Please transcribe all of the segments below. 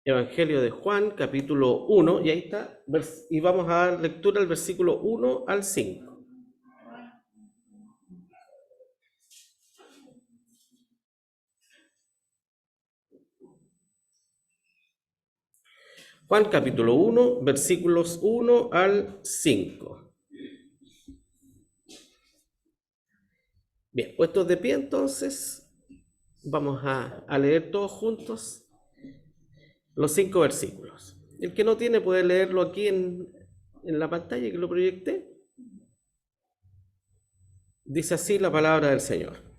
Evangelio de Juan, capítulo 1, y ahí está, y vamos a dar lectura al versículo 1 al 5. Juan, capítulo 1, versículos 1 al 5. Bien, puestos de pie entonces, vamos a leer todos juntos los 5 versículos. El que no tiene puede leerlo aquí en la pantalla que lo proyecté. Dice así la palabra del Señor.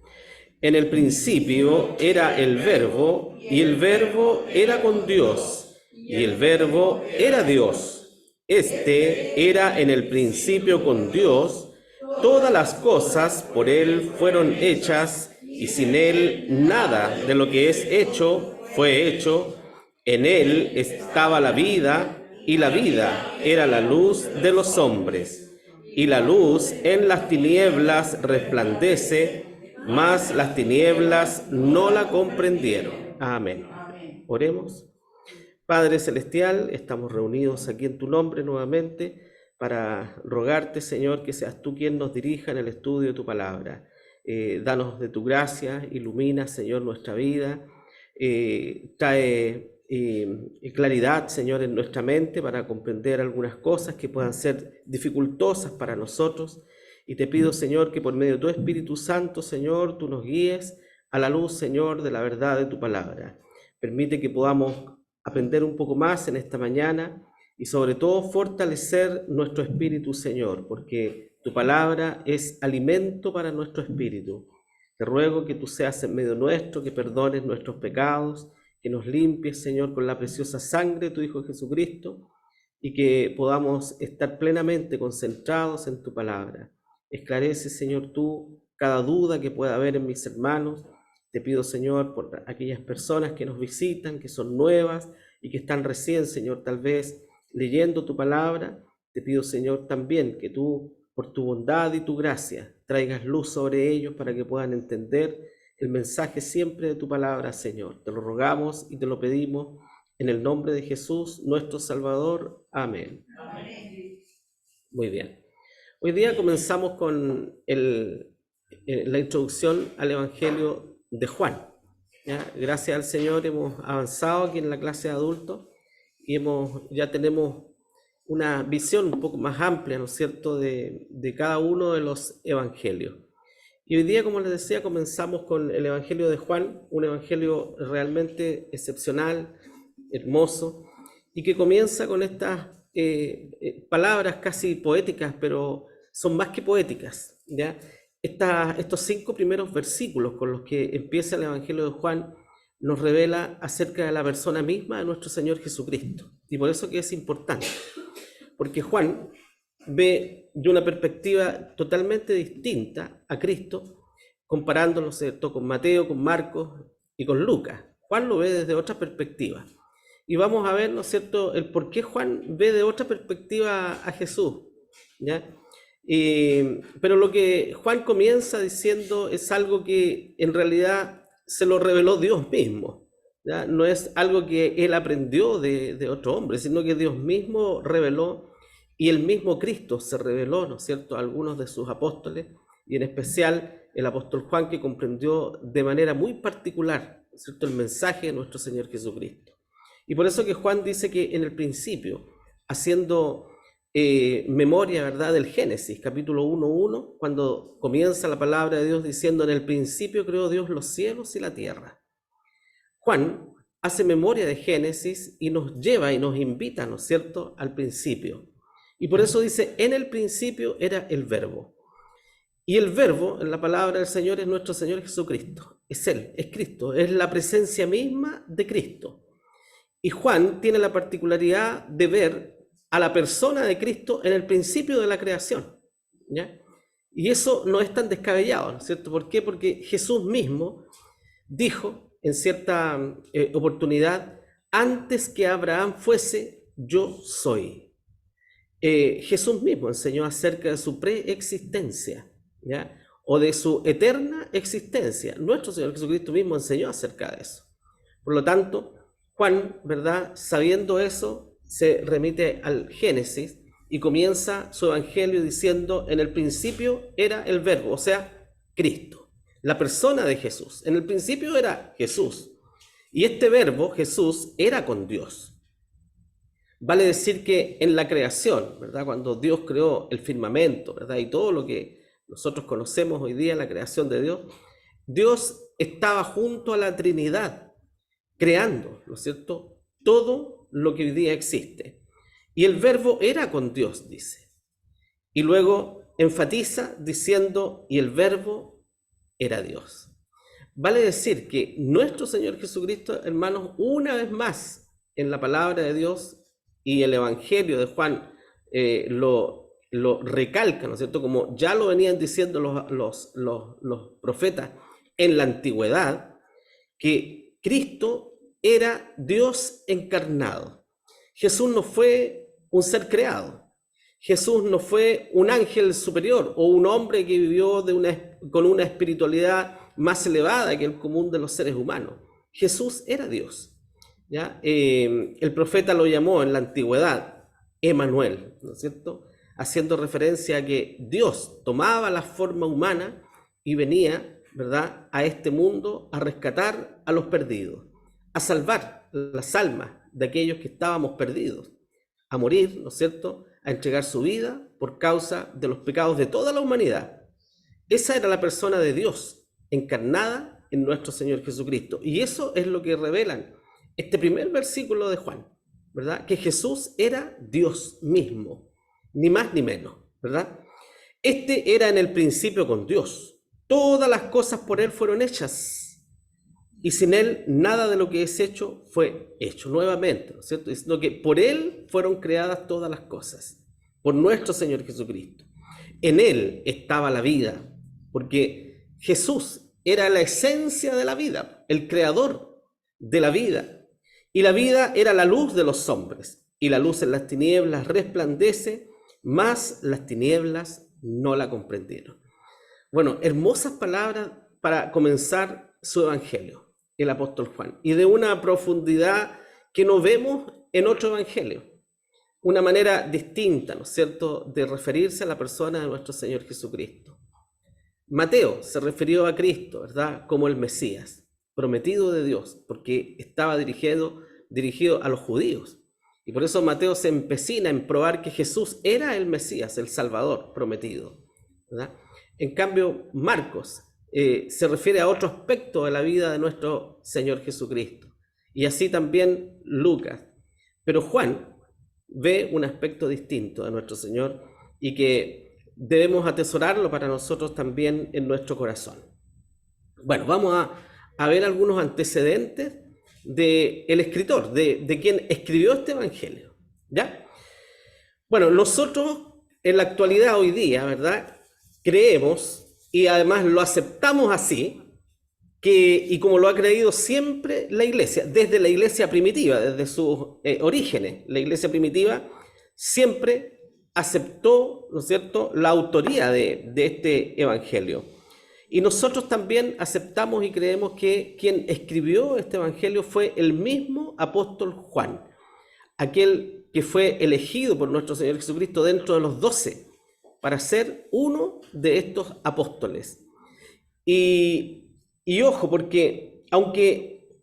En el principio era el Verbo, y el Verbo era con Dios, y el Verbo era Dios. Este era en el principio con Dios. Todas las cosas por Él fueron hechas, y sin Él nada de lo que es hecho fue hecho. En Él estaba la vida, y la vida era la luz de los hombres. Y la luz en las tinieblas resplandece, mas las tinieblas no la comprendieron. Amén. Oremos. Padre Celestial, estamos reunidos aquí en tu nombre nuevamente para rogarte, Señor, que seas tú quien nos dirija en el estudio de tu palabra. Danos de tu gracia, ilumina, Señor, nuestra vida, trae claridad, Señor, en nuestra mente para comprender algunas cosas que puedan ser dificultosas para nosotros. Y te pido, Señor, que por medio de tu Espíritu Santo, Señor, tú nos guíes a la luz, Señor, de la verdad de tu palabra. Permite que podamos aprender un poco más en esta mañana y sobre todo fortalecer nuestro espíritu, Señor, porque tu palabra es alimento para nuestro espíritu. Te ruego que tú seas en medio nuestro, que perdones nuestros pecados, que nos limpies, Señor, con la preciosa sangre de tu Hijo Jesucristo y que podamos estar plenamente concentrados en tu palabra. Esclarece, Señor, tú cada duda que pueda haber en mis hermanos. Te pido, Señor, por aquellas personas que nos visitan, que son nuevas y que están recién, Señor, tal vez leyendo tu palabra. Te pido, Señor, también que tú, por tu bondad y tu gracia, traigas luz sobre ellos para que puedan entender el mensaje siempre de tu palabra, Señor. Te lo rogamos y te lo pedimos en el nombre de Jesús, nuestro Salvador. Amén. Amén. Muy bien. Hoy día comenzamos con la introducción al Evangelio de Juan. ¿Ya? Gracias al Señor hemos avanzado aquí en la clase de adultos y ya tenemos una visión un poco más amplia, ¿no es cierto?, de cada uno de los evangelios. Y hoy día, como les decía, comenzamos con el Evangelio de Juan, un evangelio realmente excepcional, hermoso, y que comienza con estas palabras casi poéticas, pero son más que poéticas, ¿ya? Estos 5 primeros versículos con los que empieza el Evangelio de Juan nos revela acerca de la persona misma de nuestro Señor Jesucristo. Y por eso que es importante, porque Juan ve de una perspectiva totalmente distinta a Cristo, comparándolo, ¿cierto?, con Mateo, con Marcos y con Lucas. Juan lo ve desde otra perspectiva. Y vamos a ver, ¿no es cierto?, el por qué Juan ve de otra perspectiva a Jesús, ¿ya? Pero lo que Juan comienza diciendo es algo que en realidad se lo reveló Dios mismo, ¿ya? No es algo que él aprendió de otro hombre, sino que Dios mismo reveló, y el mismo Cristo se reveló, ¿no es cierto?, a algunos de sus apóstoles, y en especial el apóstol Juan, que comprendió de manera muy particular, ¿no es cierto?, el mensaje de nuestro Señor Jesucristo. Y por eso que Juan dice que en el principio, haciendo memoria, ¿verdad?, del Génesis, capítulo 1:1, cuando comienza la palabra de Dios diciendo: en el principio creó Dios los cielos y la tierra. Juan hace memoria de Génesis y nos lleva y nos invita, ¿no es cierto?, al principio. Y por eso dice: en el principio era el Verbo. Y el Verbo, en la palabra del Señor, es nuestro Señor Jesucristo. Es Él, es Cristo, es la presencia misma de Cristo. Y Juan tiene la particularidad de ver a la persona de Cristo en el principio de la creación, ¿ya? Y eso no es tan descabellado, ¿no es cierto? ¿Por qué? Porque Jesús mismo dijo en cierta oportunidad: antes que Abraham fuese, yo soy. Jesús mismo enseñó acerca de su preexistencia, ¿ya? o de su eterna existencia. Nuestro Señor Jesucristo mismo enseñó acerca de eso. Por lo tanto, Juan, ¿verdad?, sabiendo eso, se remite al Génesis y comienza su evangelio diciendo: en el principio era el Verbo, o sea, Cristo, la persona de Jesús. En el principio era Jesús, y este Verbo, Jesús, era con Dios. Vale decir que en la creación, ¿verdad?, cuando Dios creó el firmamento, ¿verdad?, y todo lo que nosotros conocemos hoy día, la creación de Dios, Dios estaba junto a la Trinidad, creando, ¿no es cierto?, todo lo que hoy día existe. Y el Verbo era con Dios, dice. Y luego enfatiza diciendo: y el Verbo era Dios. Vale decir que nuestro Señor Jesucristo, hermanos, una vez más en la palabra de Dios, y el Evangelio de Juan lo recalca, ¿no es cierto?, como ya lo venían diciendo los profetas en la antigüedad, que Cristo era Dios encarnado. Jesús no fue un ser creado. Jesús no fue un ángel superior o un hombre que vivió con una espiritualidad más elevada que el común de los seres humanos. Jesús era Dios. ¿Ya? El profeta lo llamó en la antigüedad Emmanuel, ¿no es cierto?, haciendo referencia a que Dios tomaba la forma humana y venía, ¿verdad?, a este mundo a rescatar a los perdidos, a salvar las almas de aquellos que estábamos perdidos, a morir, ¿no es cierto?, a entregar su vida por causa de los pecados de toda la humanidad. Esa era la persona de Dios encarnada en nuestro Señor Jesucristo, y eso es lo que revelan este primer versículo de Juan, ¿verdad?, que Jesús era Dios mismo, ni más ni menos, ¿verdad? Este era en el principio con Dios. Todas las cosas por Él fueron hechas, y sin Él nada de lo que es hecho fue hecho. Nuevamente, ¿no es cierto?, sino que por Él fueron creadas todas las cosas, por nuestro Señor Jesucristo. En Él estaba la vida, porque Jesús era la esencia de la vida, el creador de la vida. Y la vida era la luz de los hombres, y la luz en las tinieblas resplandece, mas las tinieblas no la comprendieron. Bueno, hermosas palabras para comenzar su evangelio, el apóstol Juan, y de una profundidad que no vemos en otro evangelio, una manera distinta, ¿no es cierto?, de referirse a la persona de nuestro Señor Jesucristo. Mateo se refirió a Cristo, ¿verdad?, como el Mesías, prometido de Dios, porque estaba dirigido a los judíos. Y por eso Mateo se empecina en probar que Jesús era el Mesías, el Salvador prometido, ¿verdad? En cambio, Marcos se refiere a otro aspecto de la vida de nuestro Señor Jesucristo. Y así también Lucas. Pero Juan ve un aspecto distinto de nuestro Señor y que debemos atesorarlo para nosotros también en nuestro corazón. Bueno, vamos a ver algunos antecedentes del escritor, de quien escribió este evangelio, ¿ya? Bueno, nosotros en la actualidad hoy día, ¿verdad?, creemos y además lo aceptamos así, y como lo ha creído siempre la iglesia, desde la iglesia primitiva, desde sus orígenes, la iglesia primitiva siempre aceptó, ¿no es cierto?, la autoría de este evangelio. Y nosotros también aceptamos y creemos que quien escribió este evangelio fue el mismo apóstol Juan, aquel que fue elegido por nuestro Señor Jesucristo dentro de los 12 para ser uno de estos apóstoles. Y ojo, porque aunque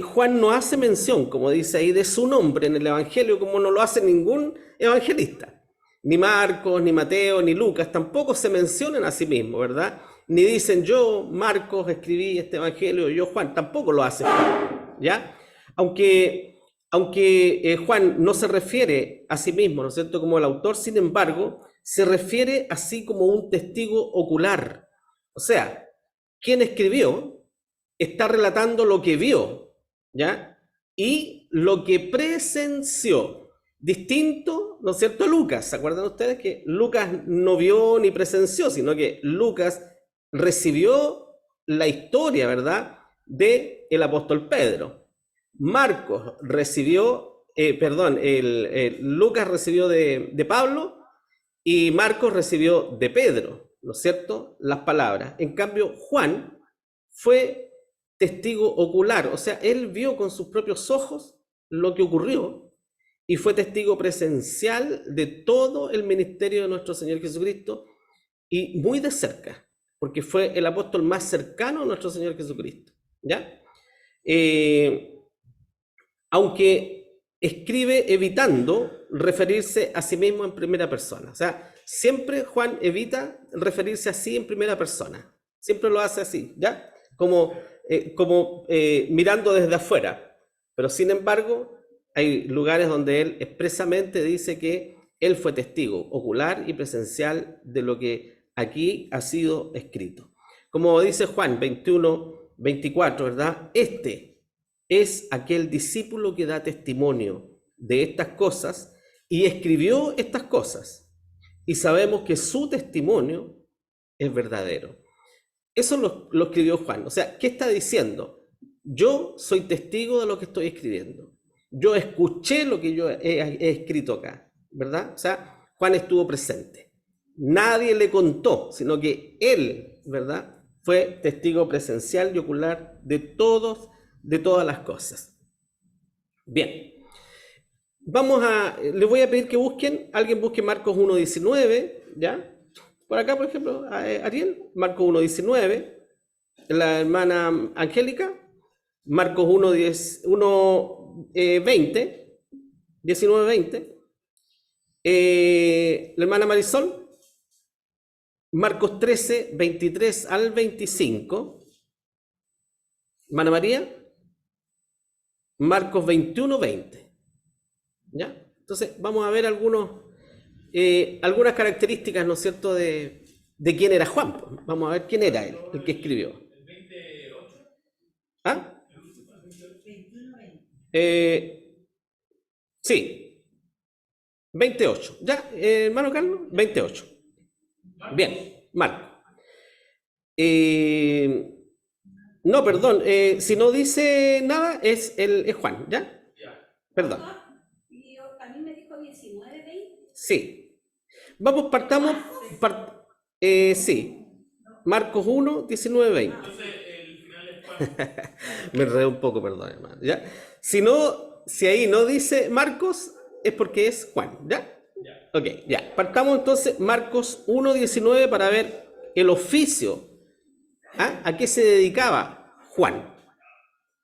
Juan no hace mención, como dice ahí, de su nombre en el evangelio, como no lo hace ningún evangelista, ni Marcos, ni Mateo, ni Lucas, tampoco se mencionan a sí mismos, ¿verdad? Ni dicen: yo, Marcos, escribí este evangelio, yo, Juan, tampoco lo hace Juan, ¿ya? Aunque Juan no se refiere a sí mismo, ¿no es cierto?, como el autor, sin embargo, se refiere así como un testigo ocular. O sea, quien escribió está relatando lo que vio, ¿ya?, y lo que presenció. Distinto, ¿no es cierto?, a Lucas. ¿Se acuerdan ustedes que Lucas no vio ni presenció, sino que Lucas recibió la historia, ¿verdad?, de el apóstol Pedro. Marcos recibió, Lucas recibió de Pablo y Marcos recibió de Pedro, ¿no es cierto?, las palabras. En cambio, Juan fue testigo ocular, o sea, él vio con sus propios ojos lo que ocurrió y fue testigo presencial de todo el ministerio de nuestro Señor Jesucristo y muy de cerca, porque fue el apóstol más cercano a nuestro Señor Jesucristo, ¿ya? Aunque escribe evitando referirse a sí mismo en primera persona. O sea, siempre Juan evita referirse a sí en primera persona. Siempre lo hace así, ¿ya? Como mirando desde afuera. Pero sin embargo, hay lugares donde él expresamente dice que él fue testigo ocular y presencial de lo que aquí ha sido escrito. Como dice Juan 21, 24, ¿verdad? Este es aquel discípulo que da testimonio de estas cosas y escribió estas cosas. Y sabemos que su testimonio es verdadero. Eso lo escribió Juan. O sea, ¿qué está diciendo? Yo soy testigo de lo que estoy escribiendo. Yo escuché lo que yo he escrito acá, ¿verdad? O sea, Juan estuvo presente. Nadie le contó, sino que él, ¿verdad?, fue testigo presencial y ocular de todas las cosas. Bien. Les voy a pedir que alguien busque Marcos 1:19, ¿ya? Por acá, por ejemplo, Ariel, Marcos 1:19, la hermana Angélica, Marcos 1:20, 19:20, la hermana Marisol, Marcos 13:23 al 25, hermana María, Marcos 21:20, ¿ya? Entonces, vamos a ver algunas características, ¿no es cierto?, de quién era Juan. Vamos a ver quién era él, el que escribió. ¿Ah? Sí, 28. ¿Ya, hermano Carlos? 28. Bien, Marco. No, perdón, si no dice nada, es Juan, ¿ya? Perdón. A mí me dijo 19, 20. Sí. Vamos, partamos. Sí. Marcos 1, 19, 20. Entonces, el final es Juan. Me enredé un poco, perdón, hermano. ¿Ya? Si ahí no dice Marcos, es porque es Juan, ¿ya? Ya. Ok, ya. Partamos entonces Marcos 1, 19 para ver el oficio. ¿Ah? ¿A qué se dedicaba Juan?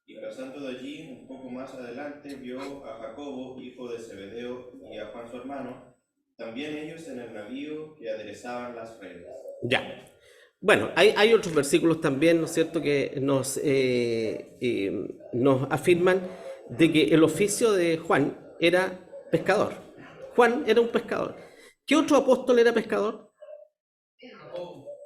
Y pasando de allí, un poco más adelante, vio a Jacobo, hijo de Zebedeo, y a Juan su hermano, también ellos en el navío que aderezaban las redes. Ya. Bueno, hay otros versículos también, ¿no es cierto?, que nos afirman de que el oficio de Juan era pescador. Juan era un pescador. ¿Qué otro apóstol era pescador?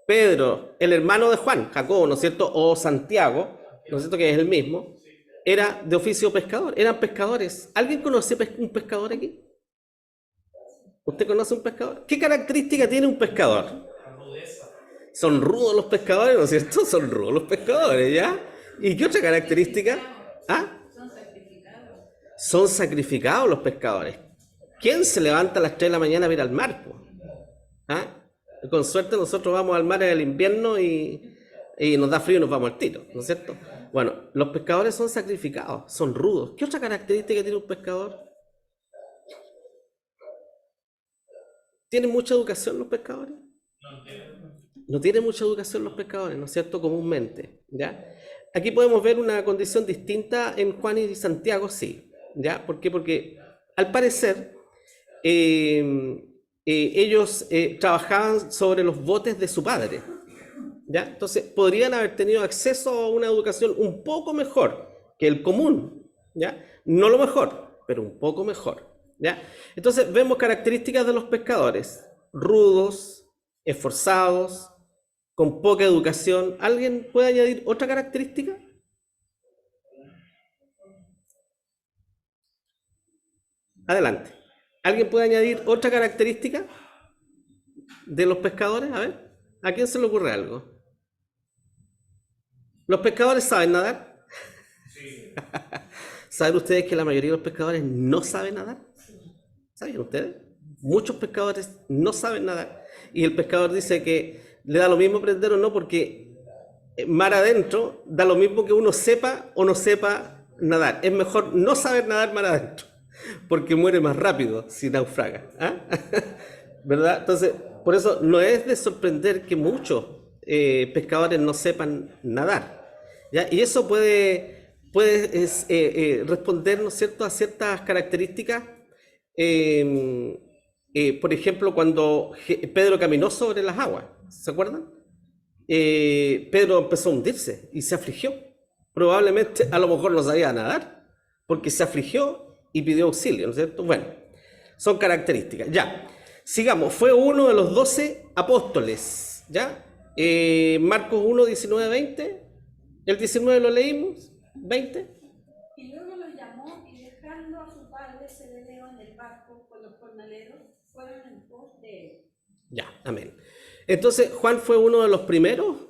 Pedro, el hermano de Juan, Jacobo, ¿no es cierto?, o Santiago, ¿no es cierto?, que es el mismo, era de oficio pescador, eran pescadores. ¿Alguien conoce un pescador aquí? ¿Usted conoce un pescador? ¿Qué característica tiene un pescador? Son rudos los pescadores, ¿no es cierto? Son rudos los pescadores, ¿ya? ¿Y qué otra característica? ¿Ah? Son sacrificados los pescadores. ¿Quién se levanta a las 3 de la mañana a ir al mar? ¿Ah? Con suerte nosotros vamos al mar en el invierno y nos da frío y nos vamos al tiro, ¿no es cierto? Bueno, los pescadores son sacrificados, son rudos. ¿Qué otra característica tiene un pescador? ¿Tienen mucha educación los pescadores? No tienen mucha educación los pescadores, ¿no es cierto? Comúnmente, ¿ya? Aquí podemos ver una condición distinta en Juan y Santiago, sí, ¿ya? ¿Por qué? Porque al parecer ellos trabajaban sobre los botes de su padre, ¿ya? Entonces podrían haber tenido acceso a una educación un poco mejor que el común, ¿ya? No lo mejor, pero un poco mejor, ¿ya? Entonces vemos características de los pescadores: rudos, esforzados, con poca educación. ¿Alguien puede añadir otra característica? Adelante. ¿Alguien puede añadir otra característica de los pescadores? A ver, ¿a quién se le ocurre algo? ¿Los pescadores saben nadar? Sí. ¿Saben ustedes que la mayoría de los pescadores no saben nadar? ¿Saben ustedes? Muchos pescadores no saben nadar. Y el pescador dice que le da lo mismo aprender o no, porque mar adentro da lo mismo que uno sepa o no sepa nadar. Es mejor no saber nadar mar adentro, porque muere más rápido si naufraga. ¿Ah? ¿Verdad? Entonces, por eso no es de sorprender que muchos pescadores no sepan nadar. ¿Ya? Y eso puede responder, ¿no es cierto?, a ciertas características. Por ejemplo, cuando Pedro caminó sobre las aguas, ¿se acuerdan? Pedro empezó a hundirse y se afligió. Probablemente, a lo mejor no sabía nadar, porque se afligió y pidió auxilio, ¿no es cierto? Bueno, son características. Ya, sigamos. Fue uno de los 12 apóstoles, ¿ya? Marcos 1, 19, 20. El 19 lo leímos, 20. Y luego los llamó y dejando a su padre Zebedeo en el barco con los jornaleros, fueron en pos de él. Ya, amén. Entonces, Juan fue uno de los primeros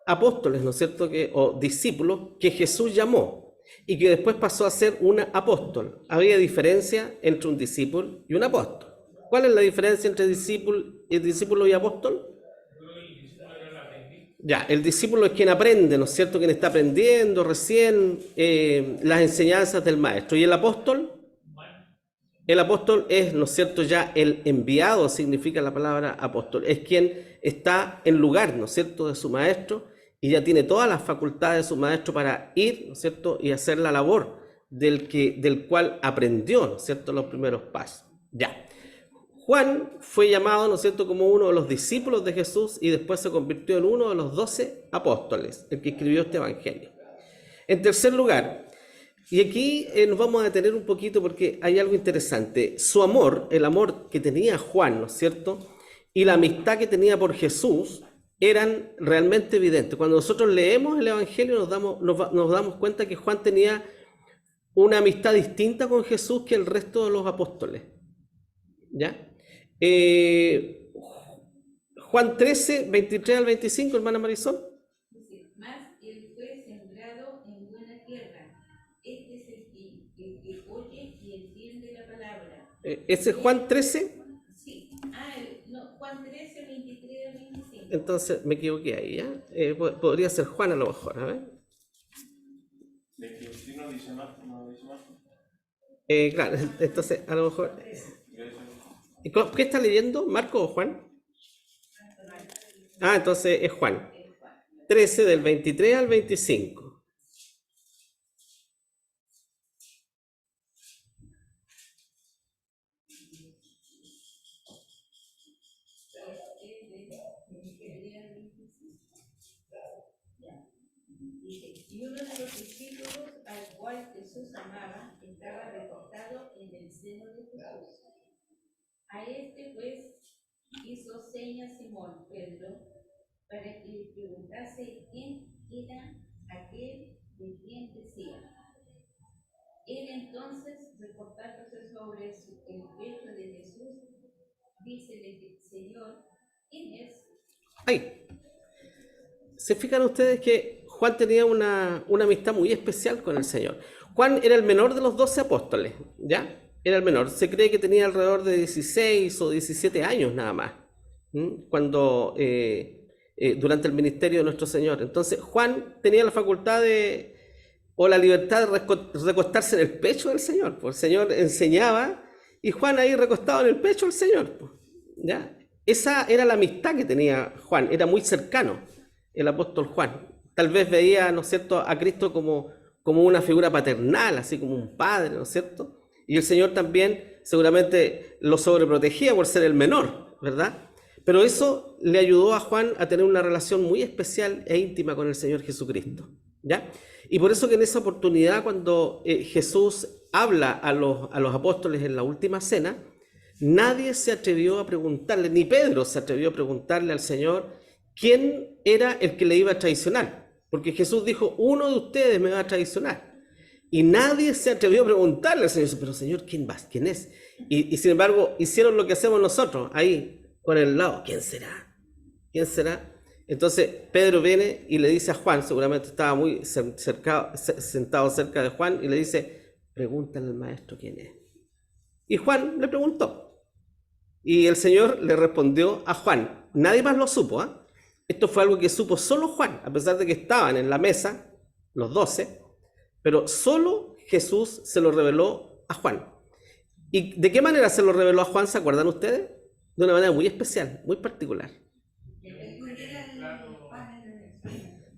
apóstoles, ¿no es cierto?, o discípulos que Jesús llamó y que después pasó a ser un apóstol. Había diferencia entre un discípulo y un apóstol. ¿Cuál es la diferencia entre discípulo y apóstol? Ya, el discípulo es quien aprende, ¿no es cierto?, quien está aprendiendo recién las enseñanzas del maestro. ¿Y el apóstol? El apóstol es, ¿no es cierto?, ya el enviado, significa la palabra apóstol. Es quien está en lugar, ¿no es cierto?, de su maestro y ya tiene todas las facultades de su maestro para ir, ¿no es cierto?, y hacer la labor del cual aprendió, ¿no es cierto?, los primeros pasos. Ya. Juan fue llamado, ¿no es cierto?, como uno de los discípulos de Jesús y después se convirtió en uno de los 12 apóstoles, el que escribió este evangelio. En tercer lugar, y aquí nos vamos a detener un poquito porque hay algo interesante. Su amor, el amor que tenía Juan, ¿no es cierto?, y la amistad que tenía por Jesús eran realmente evidentes. Cuando nosotros leemos el evangelio nos damos cuenta que Juan tenía una amistad distinta con Jesús que el resto de los apóstoles. ¿Ya? Juan 13, 23 al 25, hermana Marisol. Dice, mas él fue sembrado en buena tierra. Este es el que oye y entiende la palabra. ¿Ese es Juan 13? Sí. No, Juan 13, 23 al 25. Entonces me equivoqué ahí, ¿ya? Podría ser Juan a lo mejor, a ver. 21 dice Marco, no dice Marco. Claro, entonces a lo mejor... ¿Qué está leyendo? ¿Marco o Juan? Ah, entonces es Juan. 13 del 23 al 25. Dice, y uno de los discípulos al cual Jesús amaba estaba recostado en el seno de Jesús. A este pues hizo señas Simón Pedro para que le preguntase quién era aquel de quien decía. Él entonces, reportándose sobre el pecho de Jesús, dícele, Señor, ¿quién es? Ahí. Se fijan ustedes que Juan tenía una amistad muy especial con el Señor. Juan era el menor de los 12 apóstoles, ¿ya? Era el menor. Se cree que tenía alrededor de 16 o 17 años nada más, cuando durante el ministerio de nuestro Señor. Entonces Juan tenía la facultad o la libertad de recostarse en el pecho del Señor. Pues el Señor enseñaba y Juan ahí recostado en el pecho del Señor. Pues, ¿ya? Esa era la amistad que tenía Juan. Era muy cercano el apóstol Juan. Tal vez veía, ¿no es cierto?, a Cristo como una figura paternal, así como un padre, ¿no es cierto? Y el Señor también seguramente lo sobreprotegía por ser el menor, ¿verdad? Pero eso le ayudó a Juan a tener una relación muy especial e íntima con el Señor Jesucristo, ¿ya? Y por eso que en esa oportunidad, cuando Jesús habla a los apóstoles en la última cena, nadie se atrevió a preguntarle, ni Pedro se atrevió a preguntarle al Señor quién era el que le iba a traicionar. Porque Jesús dijo, uno de ustedes me va a traicionar. Y nadie se atrevió a preguntarle al Señor, pero Señor, ¿quién va? ¿Quién es? Y sin embargo, hicieron lo que hacemos nosotros, ahí, con el lado. ¿Quién será? ¿Quién será? Entonces Pedro viene y le dice a Juan, seguramente estaba muy sentado cerca de Juan, y le dice, pregúntale al maestro quién es. Y Juan le preguntó. Y el Señor le respondió a Juan. Nadie más lo supo, ¿eh? Esto fue algo que supo solo Juan, a pesar de que estaban en la mesa, los 12, pero solo Jesús se lo reveló a Juan. ¿Y de qué manera se lo reveló a Juan? ¿Se acuerdan ustedes? De una manera muy especial, muy particular.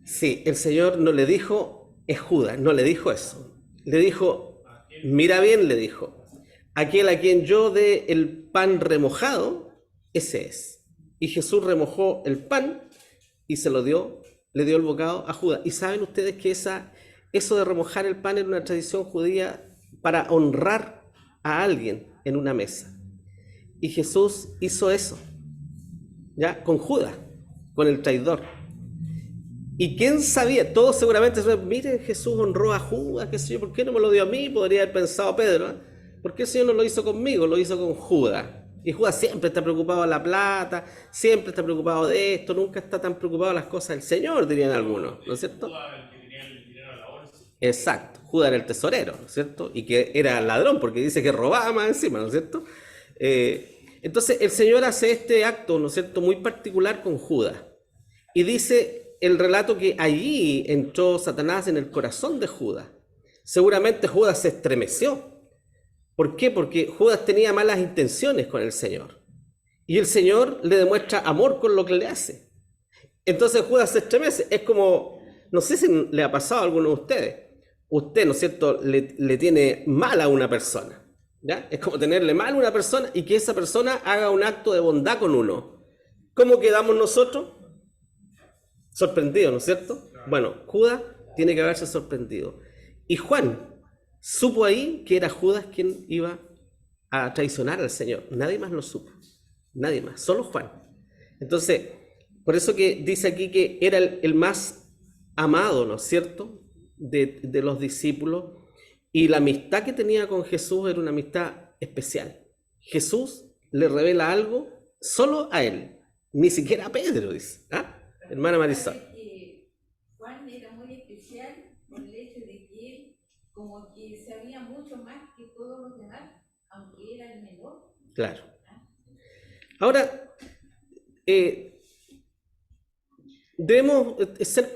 Sí, el Señor no le dijo, es Judas, no le dijo eso. Le dijo, mira bien, le dijo, aquel a quien yo dé el pan remojado, ese es. Y Jesús remojó el pan y se lo dio, le dio el bocado a Judas. Y saben ustedes que eso de remojar el pan era una tradición judía para honrar a alguien en una mesa. Y Jesús hizo eso, ¿ya? Con Judas, con el traidor. ¿Y quién sabía? Todos seguramente, miren, Jesús honró a Judas, qué sé yo, ¿por qué no me lo dio a mí? Podría haber pensado Pedro, ¿eh? ¿Por qué el Señor no lo hizo conmigo? Lo hizo con Judas. Y Judas siempre está preocupado de la plata, siempre está preocupado de esto, nunca está tan preocupado de las cosas del Señor, dirían algunos, ¿no es cierto? Exacto, Judas era el tesorero, ¿no es cierto? Y que era ladrón, porque dice que robaba más encima, ¿no es cierto? Entonces el Señor hace este acto, ¿no es cierto?, muy particular con Judas. Y dice el relato que allí entró Satanás en el corazón de Judas. Seguramente Judas se estremeció. ¿Por qué? Porque Judas tenía malas intenciones con el Señor. Y el Señor le demuestra amor con lo que le hace. Entonces Judas se estremece. Es como, no sé si le ha pasado a alguno de ustedes. Usted, ¿no es cierto?, le tiene mal a una persona, ¿ya? Es como tenerle mal a una persona y que esa persona haga un acto de bondad con uno. ¿Cómo quedamos nosotros? Sorprendidos, ¿no es cierto? Bueno, Judas tiene que haberse sorprendido. Y Juan supo ahí que era Judas quien iba a traicionar al Señor. Nadie más lo supo. Nadie más, solo Juan. Entonces, por eso que dice aquí que era el más amado, ¿no es cierto?, de los discípulos, y la amistad que tenía con Jesús era una amistad especial. Jesús le revela algo solo a él, ni siquiera a Pedro, dice. ¿Ah? Hermana Marisol. Juan era muy especial por el hecho de que él como que sabía mucho más que todos los demás, aunque era el menor. Claro. Ahora, debemos ser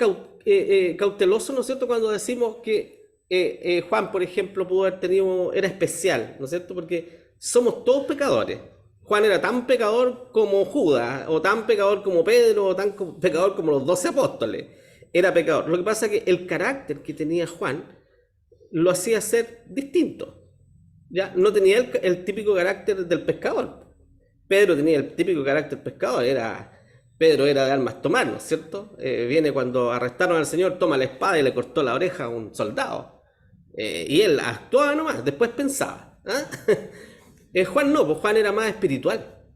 cautelosos, ¿no es cierto?, cuando decimos que Juan, por ejemplo, pudo haber tenido, era especial, ¿no es cierto?, porque somos todos pecadores. Juan era tan pecador como Judas, o tan pecador como Pedro, o tan pecador como los 12 apóstoles. Era pecador. Lo que pasa es que el carácter que tenía Juan lo hacía ser distinto. ¿Ya? No tenía el típico carácter del pescador. Pedro tenía el típico carácter pescador. Pedro era de armas tomar, ¿no es cierto? Viene cuando arrestaron al Señor, toma la espada y le cortó la oreja a un soldado. Y él actuaba nomás, después pensaba. ¿Ah? Juan no, pues Juan era más espiritual.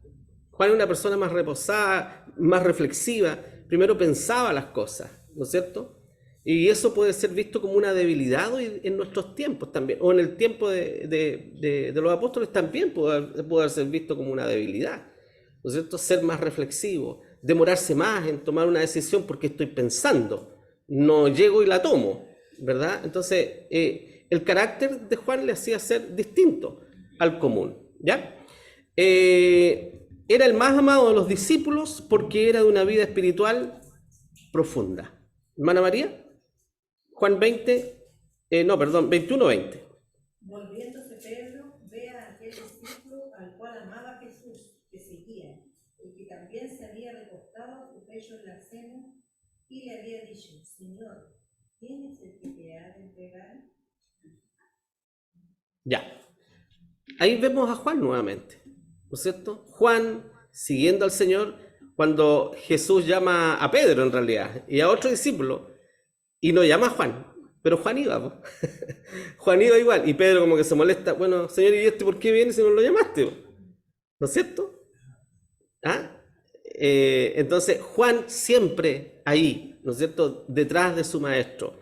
Juan era una persona más reposada, más reflexiva. Primero pensaba las cosas, ¿no es cierto? Y eso puede ser visto como una debilidad hoy en nuestros tiempos también, o en el tiempo de los apóstoles también puede ser visto como una debilidad, ¿no es cierto? Ser más reflexivo, demorarse más en tomar una decisión porque estoy pensando, no llego y la tomo, ¿verdad? Entonces, el carácter de Juan le hacía ser distinto al común, ¿ya? Era el más amado de los discípulos porque era de una vida espiritual profunda. Hermana María, Juan 21:20. Volviéndose Pedro, ve a aquel discípulo al cual amaba Jesús, que seguía, y que también se había recostado su pecho en la cena, y le había dicho: Señor, ¿quién es el que te ha de entregar? Ya. Ahí vemos a Juan nuevamente, ¿no es cierto? Juan, siguiendo al Señor, cuando Jesús llama a Pedro en realidad, y a otro discípulo, y no llama a Juan, pero Juan iba, ¿no? Juan iba igual, y Pedro como que se molesta, bueno, Señor, ¿y este por qué viene si no lo llamaste? ¿No es cierto? ¿Ah? Entonces, Juan siempre ahí, ¿no es cierto?, detrás de su maestro.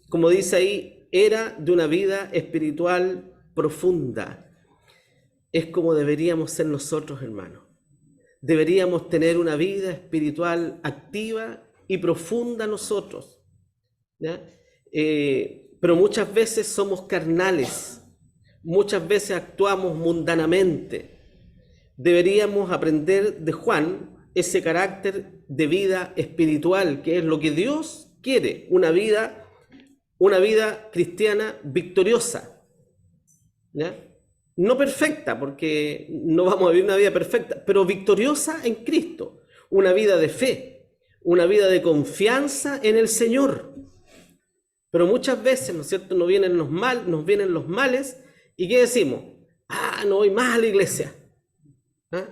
Como dice ahí, era de una vida espiritual profunda. Es como deberíamos ser nosotros, hermanos. Deberíamos tener una vida espiritual activa y profunda nosotros, ¿ya? Pero muchas veces somos carnales, muchas veces actuamos mundanamente. Deberíamos aprender de Juan ese carácter de vida espiritual, que es lo que Dios quiere, una vida cristiana victoriosa, ¿ya? No perfecta, porque no vamos a vivir una vida perfecta, pero victoriosa en Cristo, una vida de fe, una vida de confianza en el Señor. Pero muchas veces, ¿no es cierto?, nos vienen los males, ¿y qué decimos? No voy más a la iglesia.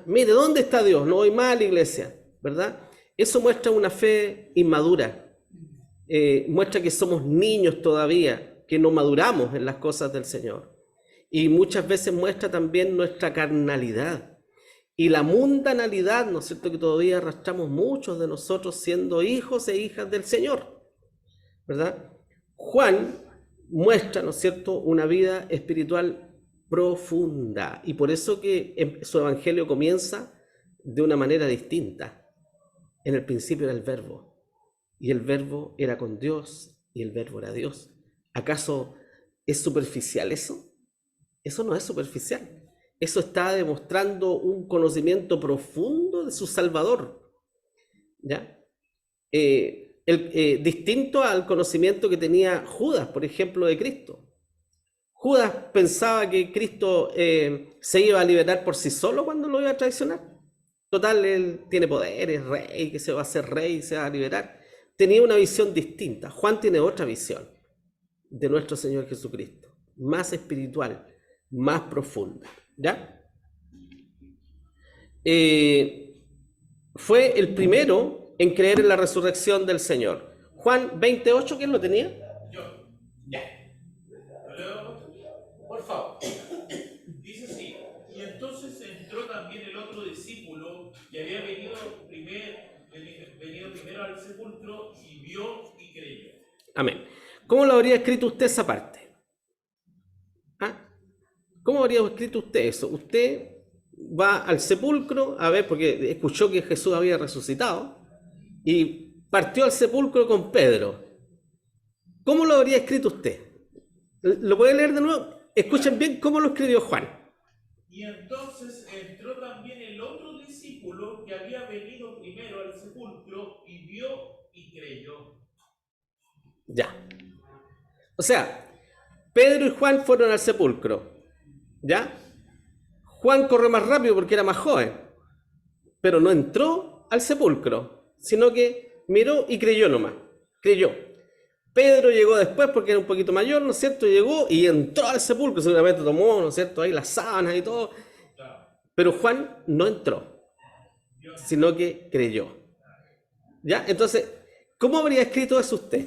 Mire, ¿dónde está Dios? No voy más a la iglesia, ¿verdad? Eso muestra una fe inmadura, muestra que somos niños todavía, que no maduramos en las cosas del Señor. Y muchas veces muestra también nuestra carnalidad y la mundanalidad, ¿no es cierto?, que todavía arrastramos muchos de nosotros siendo hijos e hijas del Señor, ¿verdad? Juan muestra, ¿no es cierto?, una vida espiritual profunda, y por eso que su evangelio comienza de una manera distinta. En el principio era el Verbo, y el Verbo era con Dios, y el Verbo era Dios. ¿Acaso es superficial eso? Eso no es superficial. Eso está demostrando un conocimiento profundo de su Salvador, ¿ya? Distinto al conocimiento que tenía Judas, por ejemplo, de Cristo. Judas pensaba que Cristo se iba a liberar por sí solo cuando lo iba a traicionar. Total, él tiene poder, es rey, que se va a hacer rey y se va a liberar. Tenía una visión distinta. Juan tiene otra visión de nuestro Señor Jesucristo, más espiritual, más profunda, ¿ya? Fue el primero en creer en la resurrección del Señor. Juan 28, ¿quién lo tenía? Yo. Ya. ¿Lo leo? Por favor. Dice así: y entonces entró también el otro discípulo que había venido primero al sepulcro y vio y creyó. Amén. ¿Cómo lo habría escrito usted esa parte? ¿Cómo habría escrito usted eso? Usted va al sepulcro a ver, porque escuchó que Jesús había resucitado y partió al sepulcro con Pedro. ¿Cómo lo habría escrito usted? ¿Lo puede leer de nuevo? Escuchen bien cómo lo escribió Juan. Y entonces entró también el otro discípulo que había venido primero al sepulcro y vio y creyó. Ya. O sea, Pedro y Juan fueron al sepulcro, ¿ya? Juan corrió más rápido porque era más joven, pero no entró al sepulcro, sino que miró y creyó nomás, creyó. Pedro llegó después porque era un poquito mayor, ¿no es cierto? Llegó y entró al sepulcro, seguramente tomó, ¿no es cierto?, ahí las sábanas y todo, pero Juan no entró, sino que creyó. ¿Ya? Entonces, ¿cómo habría escrito eso usted?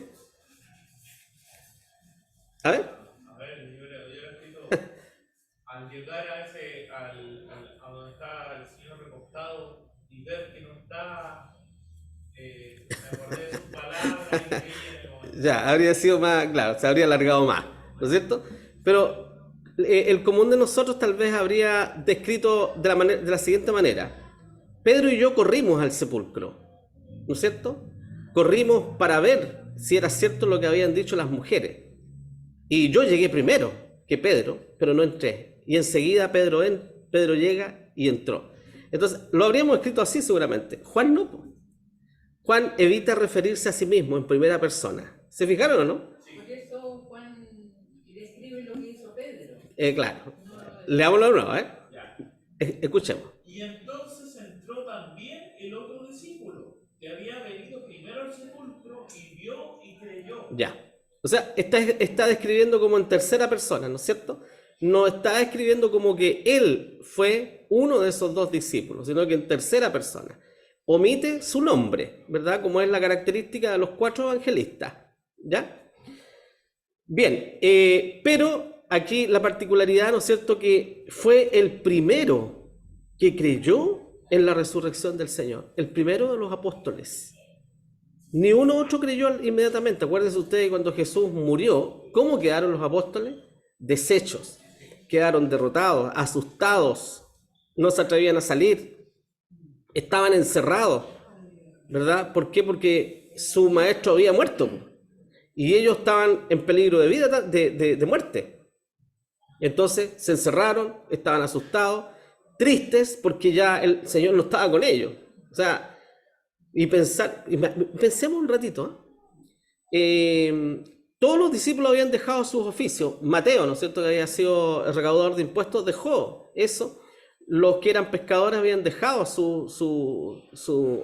A ver, yo le he escrito, al llegar a donde está el Señor recostado y ver que no está, me acordé de sus palabras y creí en el momento. ya, habría sido más, claro, se habría alargado más, ¿no es cierto? Pero el común de nosotros tal vez habría descrito de la siguiente manera: Pedro y yo corrimos al sepulcro, ¿no es cierto? Corrimos para ver si era cierto lo que habían dicho las mujeres. Y yo llegué primero que Pedro, pero no entré. Y enseguida Pedro llega y entró. Entonces, lo habríamos escrito así seguramente. Juan no. Juan evita referirse a sí mismo en primera persona. ¿Se fijaron o no? Por eso Juan describe lo que hizo Pedro. Claro. Leámoslo de nuevo, Ya. Escuchemos. Y entonces entró también el otro discípulo que había venido primero al sepulcro y vio y creyó. Ya. O sea, está describiendo como en tercera persona, ¿no es cierto? No está escribiendo como que él fue uno de esos dos discípulos, sino que en tercera persona. Omite su nombre, ¿verdad? Como es la característica de los 4 evangelistas, ¿ya? Bien, pero aquí la particularidad, ¿no es cierto?, que fue el primero que creyó en la resurrección del Señor, el primero de los apóstoles. Ni uno otro creyó inmediatamente. Acuérdense ustedes cuando Jesús murió, ¿cómo quedaron los apóstoles? Deshechos, quedaron derrotados, asustados, no se atrevían a salir, estaban encerrados, ¿verdad? ¿Por qué? Porque su maestro había muerto y ellos estaban en peligro de vida, de muerte. Entonces se encerraron, estaban asustados, tristes porque ya el Señor no estaba con ellos. O sea, pensemos un ratito, todos los discípulos habían dejado sus oficios. Mateo, ¿no es cierto?, que había sido el recaudador de impuestos, dejó eso. Los que eran pescadores habían dejado su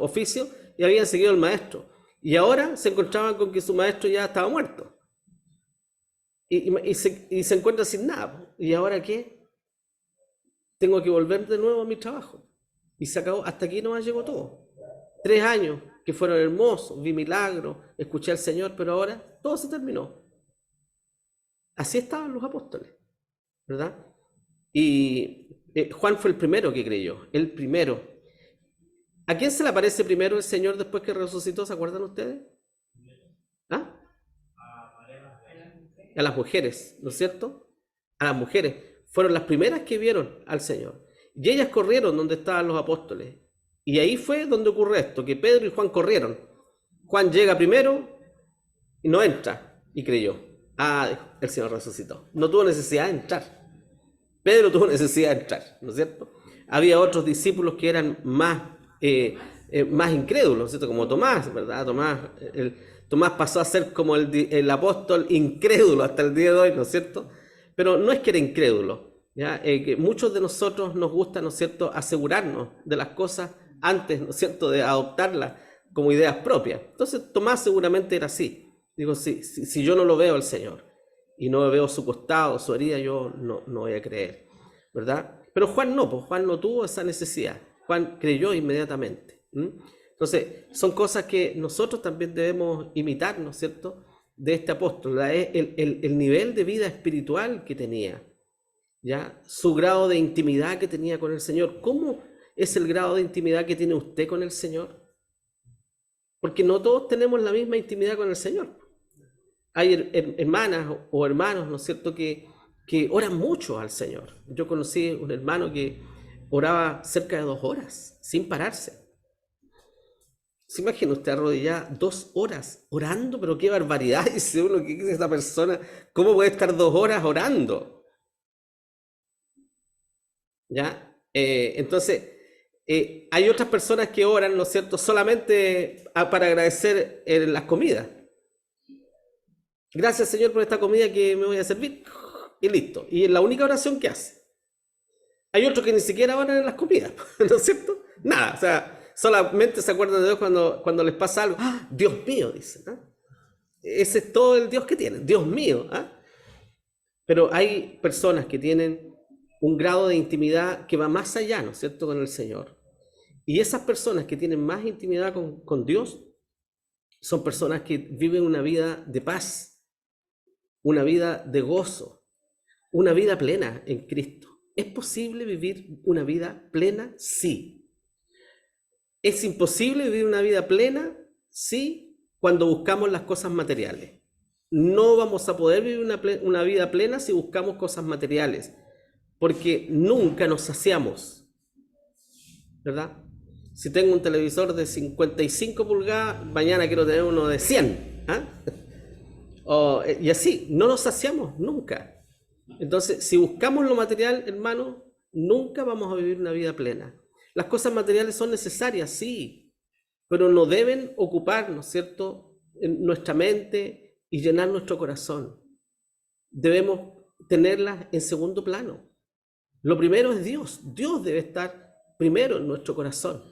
oficio y habían seguido al maestro. Y ahora se encontraban con que su maestro ya estaba muerto. Y se encuentran sin nada. ¿Y ahora qué? Tengo que volver de nuevo a mi trabajo. Y se acabó. Hasta aquí nomás llegó todo. 3 años que fueron hermosos, vi milagros, escuché al Señor, pero ahora todo se terminó. Así estaban los apóstoles, ¿verdad? Y Juan fue el primero que creyó, el primero. ¿A quién se le aparece primero el Señor después que resucitó? ¿Se acuerdan ustedes? ¿Ah? A las mujeres, ¿no es cierto? A las mujeres. Fueron las primeras que vieron al Señor. Y ellas corrieron donde estaban los apóstoles. Y ahí fue donde ocurre esto, que Pedro y Juan corrieron. Juan llega primero y no entra, y creyó. Dijo, el Señor resucitó. No tuvo necesidad de entrar. Pedro tuvo necesidad de entrar, ¿no es cierto? Había otros discípulos que eran más incrédulos, ¿no es cierto? Como Tomás, ¿verdad? Tomás pasó a ser como el apóstol incrédulo hasta el día de hoy, ¿no es cierto? Pero no es que era incrédulo, ¿ya? Que muchos de nosotros nos gusta, ¿no es cierto?, asegurarnos de las cosas antes, ¿no es cierto?, de adoptarlas como ideas propias. Entonces Tomás seguramente era así. Digo, si yo no lo veo al Señor y no veo su costado, su herida, yo no voy a creer, ¿verdad? Pero Juan no, pues Juan no tuvo esa necesidad. Juan creyó inmediatamente. Entonces, son cosas que nosotros también debemos imitar, ¿no es cierto?, de este apóstol, el nivel de vida espiritual que tenía, ¿ya? Su grado de intimidad que tenía con el Señor. ¿Cómo es el grado de intimidad que tiene usted con el Señor? Porque no todos tenemos la misma intimidad con el Señor. Hay hermanas o hermanos, ¿no es cierto?, que oran mucho al Señor. Yo conocí un hermano que oraba cerca de 2 horas, sin pararse. ¿Se imagina usted arrodillada 2 horas orando? Pero qué barbaridad, dice uno, ¿qué es esta persona? ¿Cómo puede estar 2 horas orando? ¿Ya? Entonces, hay otras personas que oran, ¿no es cierto?, solamente para agradecer las comidas. Gracias, Señor, por esta comida que me voy a servir. Y listo. Y es la única oración que hace. Hay otros que ni siquiera oran en las comidas, ¿no es cierto? Nada, o sea, solamente se acuerdan de Dios cuando les pasa algo. ¡Ah, Dios mío!, dicen. Ese es todo el Dios que tienen, Dios mío. Pero hay personas que tienen un grado de intimidad que va más allá, ¿no es cierto?, con el Señor. Y esas personas que tienen más intimidad con Dios son personas que viven una vida de paz, una vida de gozo, una vida plena en Cristo. ¿Es posible vivir una vida plena? Sí. ¿Es imposible vivir una vida plena? Sí, cuando buscamos las cosas materiales. No vamos a poder vivir una vida plena si buscamos cosas materiales, porque nunca nos saciamos, ¿verdad? Si tengo un televisor de 55 pulgadas, mañana quiero tener uno de 100. Y así, no nos saciamos nunca. Entonces, si buscamos lo material, hermano, nunca vamos a vivir una vida plena. Las cosas materiales son necesarias, sí, pero no deben ocupar, ¿no es cierto?, en nuestra mente y llenar nuestro corazón. Debemos tenerlas en segundo plano. Lo primero es Dios. Dios debe estar primero en nuestro corazón.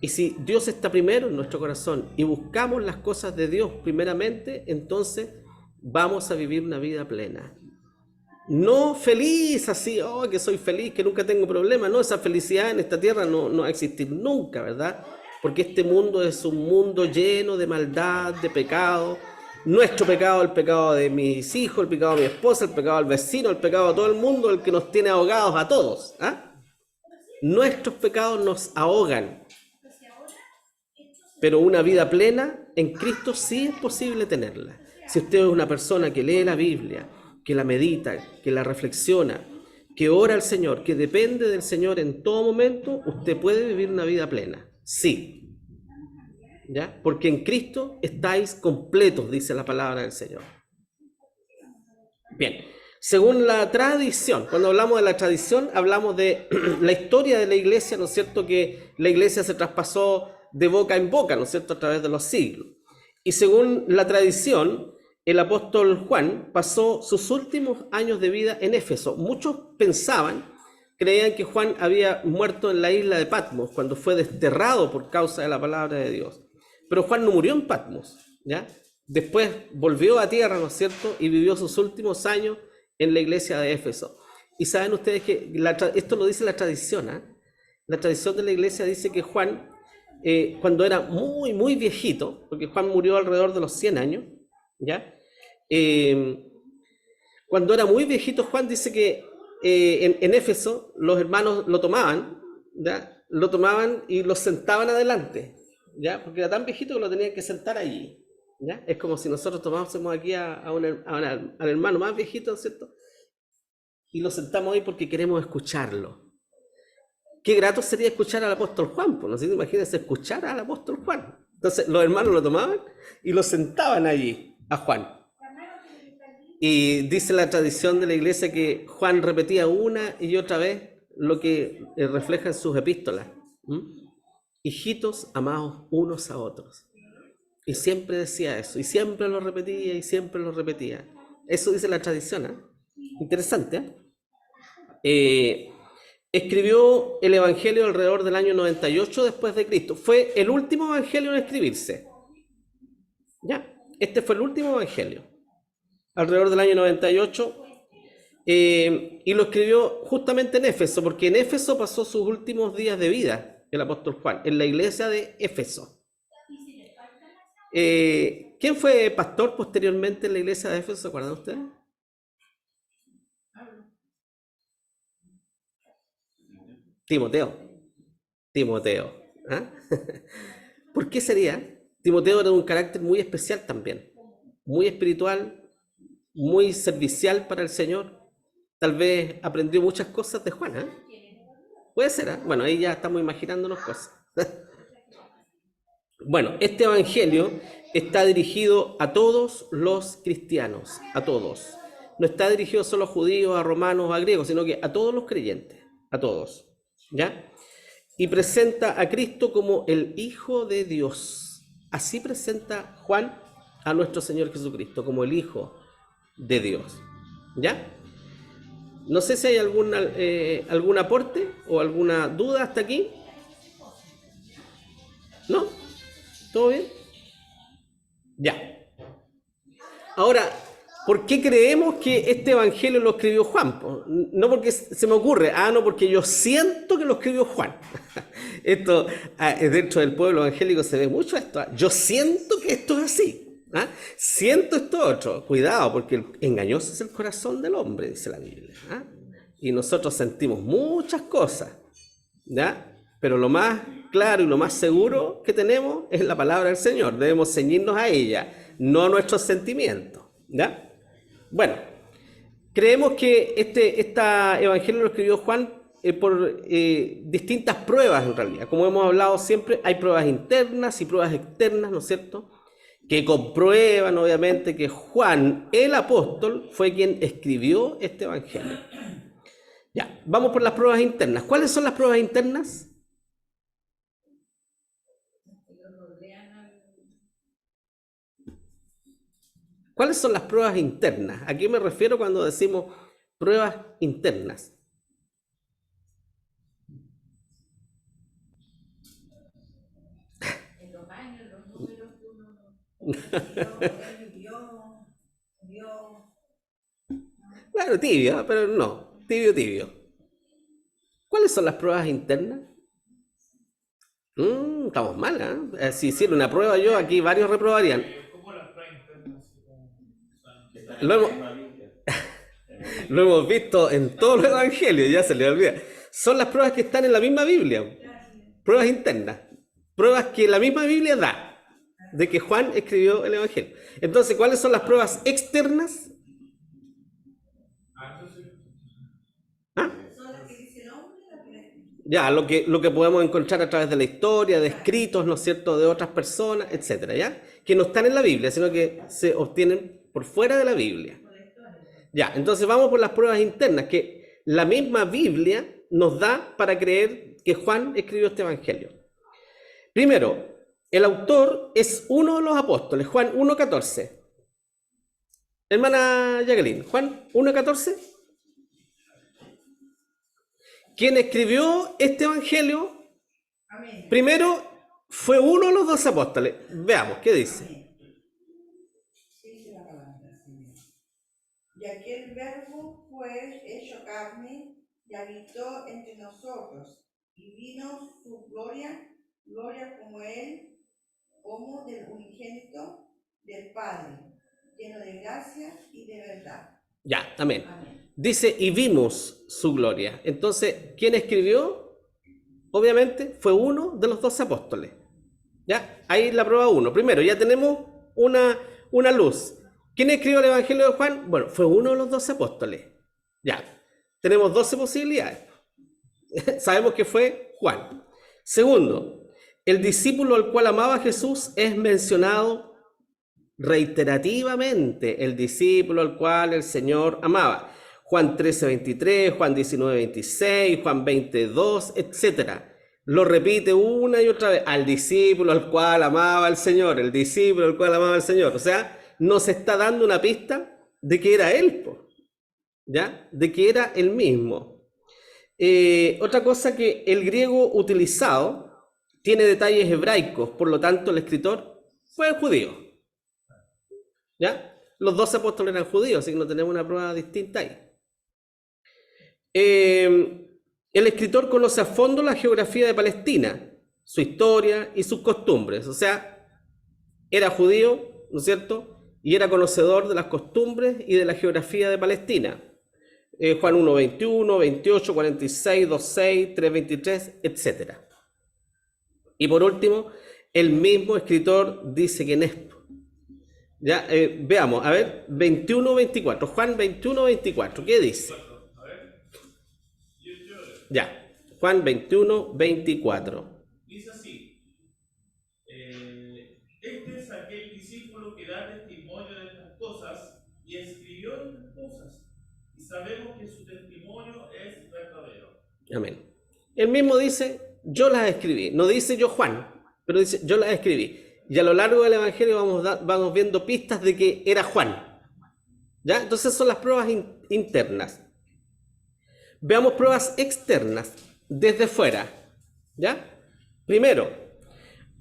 Y si Dios está primero en nuestro corazón y buscamos las cosas de Dios primeramente, entonces vamos a vivir una vida plena. No feliz así, que soy feliz, que nunca tengo problemas. No, esa felicidad en esta tierra no va a existir nunca, ¿verdad? Porque este mundo es un mundo lleno de maldad, de pecado. Nuestro pecado, el pecado de mis hijos, el pecado de mi esposa, el pecado del vecino, el pecado de todo el mundo, el que nos tiene ahogados a todos. Nuestros pecados nos ahogan. Pero una vida plena en Cristo sí es posible tenerla. Si usted es una persona que lee la Biblia, que la medita, que la reflexiona, que ora al Señor, que depende del Señor en todo momento, usted puede vivir una vida plena. Sí. ¿Ya? Porque en Cristo estáis completos, dice la palabra del Señor. Bien. Según la tradición, cuando hablamos de la tradición, hablamos de la historia de la iglesia, ¿no es cierto? Que la iglesia se traspasó de boca en boca, ¿no es cierto?, a través de los siglos. Y según la tradición, el apóstol Juan pasó sus últimos años de vida en Éfeso. Muchos creían que Juan había muerto en la isla de Patmos, cuando fue desterrado por causa de la palabra de Dios. Pero Juan no murió en Patmos, ¿ya? Después volvió a tierra, ¿no es cierto?, y vivió sus últimos años en la iglesia de Éfeso. Y saben ustedes que esto lo dice la tradición, ¿eh? La tradición de la iglesia dice que Juan, cuando era muy, muy viejito, porque Juan murió alrededor de los 100 años, ¿ya? Cuando era muy viejito, Juan dice que en Éfeso los hermanos lo tomaban, ¿ya? Lo tomaban y lo sentaban adelante, ¿ya? Porque era tan viejito que lo tenían que sentar allí. ¿Ya? Es como si nosotros tomásemos aquí al hermano más viejito, ¿cierto? Y lo sentamos ahí porque queremos escucharlo. Qué grato sería escuchar al apóstol Juan, pues, no sé, imagínense escuchar al apóstol Juan. Entonces los hermanos lo tomaban y lo sentaban allí a Juan. Y dice la tradición de la iglesia que Juan repetía una y otra vez lo que refleja en sus epístolas. Hijitos amados unos a otros. Y siempre decía eso, y siempre lo repetía, y siempre lo repetía. Eso dice la tradición, ¿eh? Interesante, ¿eh? Escribió el Evangelio alrededor del año 98 después de Cristo. Fue el último Evangelio en escribirse. ¿Ya? Este fue el último Evangelio, alrededor del año 98. Y lo escribió justamente en Éfeso, porque en Éfeso pasó sus últimos días de vida el apóstol Juan, en la iglesia de Éfeso. ¿Quién fue pastor posteriormente en la iglesia de Éfeso? ¿Se acuerdan ustedes? Timoteo. ¿Ah? ¿Por qué sería? Timoteo era de un carácter muy especial también, muy espiritual, muy servicial para el Señor. Tal vez aprendió muchas cosas de Juan, ¿eh? Puede ser, ¿eh? Bueno, ahí ya estamos imaginándonos cosas. Bueno, este evangelio está dirigido a todos los cristianos, a todos. No está dirigido solo a judíos, a romanos, a griegos, sino que a todos los creyentes, a todos, ¿ya? Y presenta a Cristo como el Hijo de Dios. Así presenta Juan a nuestro Señor Jesucristo, como el Hijo de Dios, ¿ya? No sé si hay algún aporte o alguna duda hasta aquí. ¿No? ¿Todo bien? Ya. Ahora, ¿por qué creemos que este evangelio lo escribió Juan? No porque se me ocurre, no, porque yo siento que lo escribió Juan. Esto, dentro del pueblo evangélico se ve mucho esto. Yo siento que esto es así. Siento esto otro. Cuidado, porque engañoso es el corazón del hombre, dice la Biblia. Y nosotros sentimos muchas cosas, ¿ya? Pero lo más claro y lo más seguro que tenemos es la palabra del Señor. Debemos ceñirnos a ella, no a nuestros sentimientos, ¿ya? Bueno, creemos que este evangelio lo escribió Juan por distintas pruebas en realidad. Como hemos hablado siempre, hay pruebas internas y pruebas externas, ¿no es cierto?, que comprueban obviamente que Juan, el apóstol, fue quien escribió este evangelio. Ya, vamos por las pruebas internas. ¿Cuáles son las pruebas internas? ¿Cuáles son las pruebas internas? ¿A qué me refiero cuando decimos pruebas internas? En los años, los números que uno vio. Claro, tibio, pero no, tibio. ¿Cuáles son las pruebas internas? Estamos mal, ¿eh? Si hiciera una prueba yo, aquí varios reprobarían. ¿Cómo las pruebas internas? Lo hemos visto en todos los evangelios, ya se le olvida. Son las pruebas que están en la misma Biblia. Pruebas internas. Pruebas que la misma Biblia da de que Juan escribió el evangelio. Entonces, ¿cuáles son las pruebas externas? Ya, lo que podemos encontrar a través de la historia, de escritos, ¿no es cierto?, de otras personas, etcétera, ¿ya? Que no están en la Biblia, sino que se obtienen por fuera de la Biblia. Ya, entonces vamos por las pruebas internas que la misma Biblia nos da para creer que Juan escribió este evangelio. Primero, el autor es uno de los apóstoles, Juan 1:14. Hermana Jacqueline, Juan 1:14. Quien escribió este evangelio, Amén. primero fue uno de los 12 apóstoles. Veamos, ¿qué dice? Amén. Dice la palabra, Señor. Y aquel verbo fue hecho carne y habitó entre nosotros, y vino su gloria, gloria como él, como del unigénito del Padre, lleno de gracia y de verdad. Ya, amén. Amén. Dice, y vimos su gloria. Entonces, ¿quién escribió? Obviamente fue uno de los 12 apóstoles. ¿Ya? Ahí la prueba 1. Primero, ya tenemos una luz. ¿Quién escribió el Evangelio de Juan? Bueno, fue uno de los 12 apóstoles. Ya, tenemos 12 posibilidades. Sabemos que fue Juan. Segundo, el discípulo al cual amaba Jesús es mencionado reiterativamente, el discípulo al cual el Señor amaba. Juan 13:23, Juan 19:26, Juan 20:2, etc. Lo repite una y otra vez, al discípulo al cual amaba el Señor, el discípulo al cual amaba el Señor. O sea, nos está dando una pista de que era él, ¿ya? De que era él mismo. Otra cosa, que el griego utilizado tiene detalles hebraicos, por lo tanto el escritor fue judío. ¿Ya? Los 12 apóstoles eran judíos, así que no tenemos una prueba distinta ahí. El escritor conoce a fondo la geografía de Palestina, su historia y sus costumbres. O sea, era judío, ¿no es cierto? Y era conocedor de las costumbres y de la geografía de Palestina. Juan 1:21, 28, 46, 2:6, 3:23, etc. Y por último, el mismo escritor dice quién es. Ya, veamos, a ver, 21:24, Juan 21:24, ¿qué dice? A ver. Ya, Juan 21:24. Dice así. Este es aquel discípulo que da testimonio de estas cosas y escribió estas cosas. Y sabemos que su testimonio es verdadero. Amén. Él mismo dice, yo las escribí. No dice yo Juan, pero dice, yo las escribí. Y a lo largo del Evangelio vamos viendo pistas de que era Juan. ¿Ya? Entonces son las pruebas internas. Veamos pruebas externas, desde fuera. ¿Ya? Primero,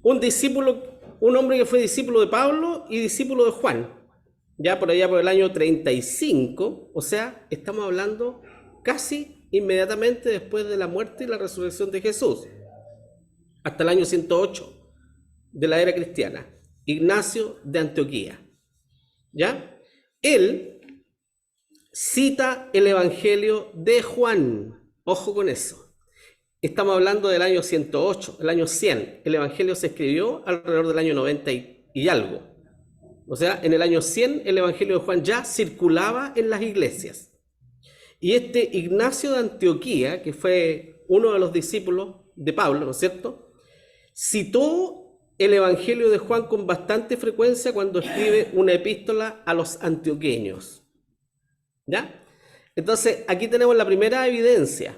un hombre que fue discípulo de Pablo y discípulo de Juan. Ya por allá por el año 35, o sea, estamos hablando casi inmediatamente después de la muerte y la resurrección de Jesús, hasta el año 108 de la era cristiana, Ignacio de Antioquía. ¿Ya? Él cita el Evangelio de Juan. Ojo con eso. Estamos hablando del año 108, el año 100. El Evangelio se escribió alrededor del año 90 y algo. O sea, en el año 100 el Evangelio de Juan ya circulaba en las iglesias. Y este Ignacio de Antioquía, que fue uno de los discípulos de Pablo, ¿no es cierto?, citó el Evangelio de Juan con bastante frecuencia cuando escribe una epístola a los antioqueños. ¿Ya? Entonces, aquí tenemos la primera evidencia,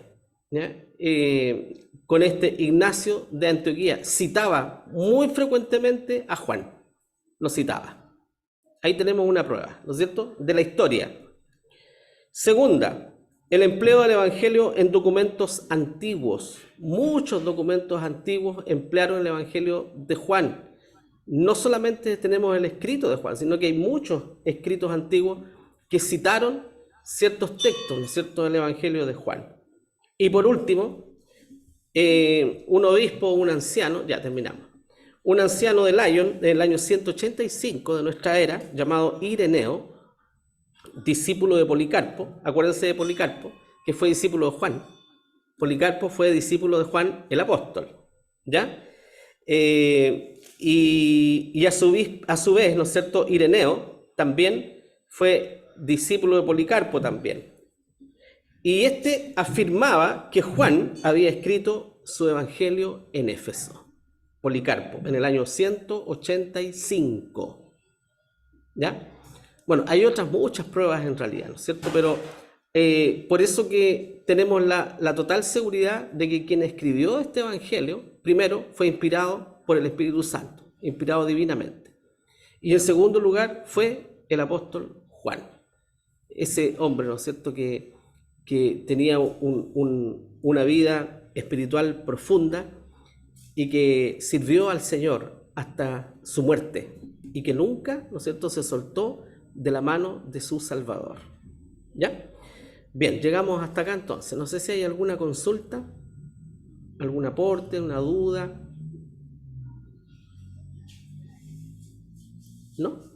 ¿ya? Con este Ignacio de Antioquía. Citaba muy frecuentemente a Juan. Lo citaba. Ahí tenemos una prueba, ¿no es cierto?, de la historia. Segunda, el empleo del Evangelio en documentos antiguos. Muchos documentos antiguos emplearon el Evangelio de Juan. No solamente tenemos el escrito de Juan, sino que hay muchos escritos antiguos que citaron ciertos textos, ¿no es cierto?, del Evangelio de Juan. Y por último, un obispo, un anciano, ya terminamos, un anciano de Lyon, del año 185 de nuestra era, llamado Ireneo, discípulo de Policarpo. Acuérdense de Policarpo, que fue discípulo de Juan. Policarpo fue discípulo de Juan el apóstol, ¿ya? Y a su vez, ¿no es cierto?, Ireneo también fue discípulo de Policarpo también. Y este afirmaba que Juan había escrito su evangelio en Éfeso. Policarpo, en el año 185. ¿Ya? Bueno, hay otras muchas pruebas en realidad, ¿no es cierto? Pero por eso que tenemos la total seguridad de que quien escribió este evangelio, primero, fue inspirado por el Espíritu Santo, inspirado divinamente. Y en segundo lugar, fue el apóstol Juan, ese hombre, ¿no es cierto?, que tenía una vida espiritual profunda y que sirvió al Señor hasta su muerte y que nunca, ¿no es cierto?, se soltó de la mano de su Salvador. ¿Ya? Bien, llegamos hasta acá entonces. No sé si hay alguna consulta, algún aporte, una duda. ¿No?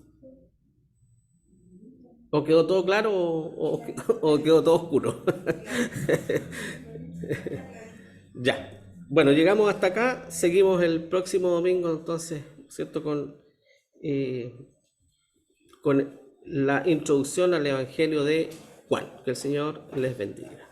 ¿O quedó todo claro o quedó todo oscuro? Ya. Bueno, llegamos hasta acá. Seguimos el próximo domingo entonces, ¿cierto? Con la introducción al Evangelio de Juan. Que el Señor les bendiga.